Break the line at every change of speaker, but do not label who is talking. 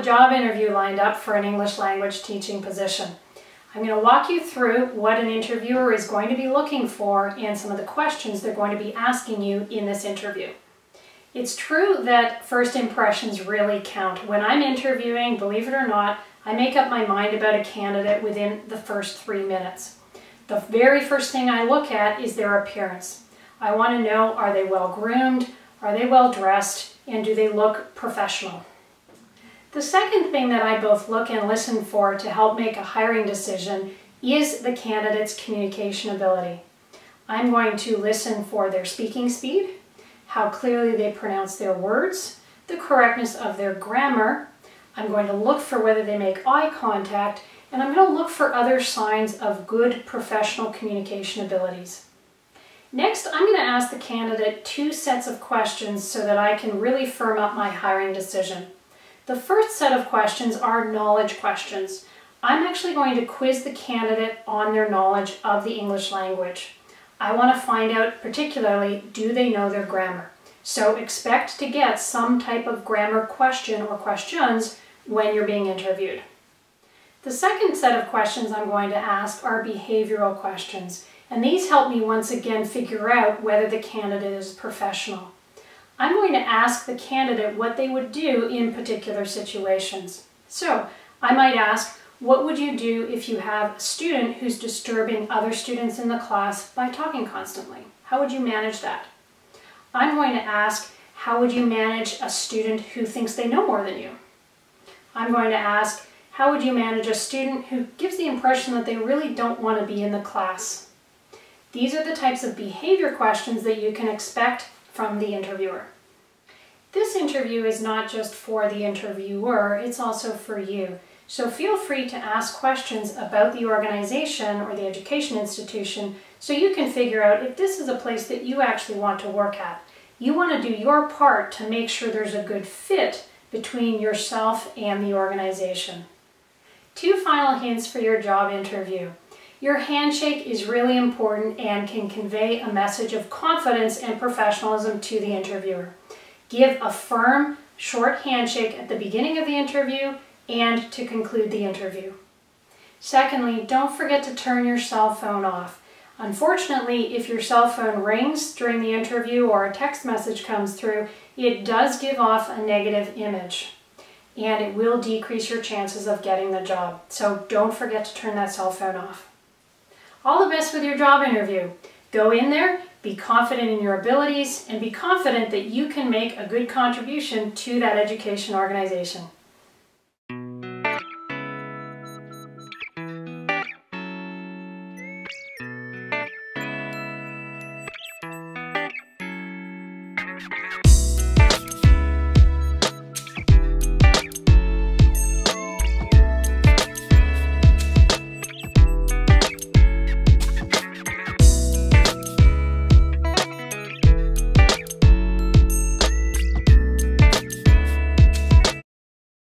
job interview lined up for an English language teaching position. I'm going to walk you through what an interviewer is going to be looking for and some of the questions they're going to be asking you in this interview. It's true that first impressions really count. When I'm interviewing, believe it or not, I make up my mind about a candidate within the first 3 minutes. The very first thing I look at is their appearance. I want to know, are they well groomed, are they well dressed, and do they look professional? The second thing that I both look and listen for to help make a hiring decision is the candidate's communication ability. I'm going to listen for their speaking speed, how clearly they pronounce their words, the correctness of their grammar. I'm going to look for whether they make eye contact, and I'm going to look for other signs of good professional communication abilities. Next, I'm going to ask the candidate 2 sets of questions so that I can really firm up my hiring decision. The first set of questions are knowledge questions. I'm actually going to quiz the candidate on their knowledge of the English language. I want to find out particularly, do they know their grammar? So expect to get some type of grammar question or questions when you're being interviewed. The second set of questions I'm going to ask are behavioral questions, and these help me once again figure out whether the candidate is professional. I'm going to ask the candidate what they would do in particular situations. So I might ask, what would you do if you have a student who's disturbing other students in the class by talking constantly? How would you manage that? I'm going to ask, how would you manage a student who thinks they know more than you? I'm going to ask, how would you manage a student who gives the impression that they really don't want to be in the class? These are the types of behavior questions that you can expect from the interviewer. This interview is not just for the interviewer, it's also for you. So feel free to ask questions about the organization or the education institution so you can figure out if this is a place that you actually want to work at. You want to do your part to make sure there's a good fit between yourself and the organization. 2 final hints for your job interview. Your handshake is really important and can convey a message of confidence and professionalism to the interviewer. Give a firm, short handshake at the beginning of the interview and to conclude the interview. Secondly, don't forget to turn your cell phone off. Unfortunately, if your cell phone rings during the interview or a text message comes through, it does give off a negative image, and it will decrease your chances of getting the job. So don't forget to turn that cell phone off. All the best with your job interview. Go in there, be confident in your abilities, and be confident that you can make a good contribution to that education organization.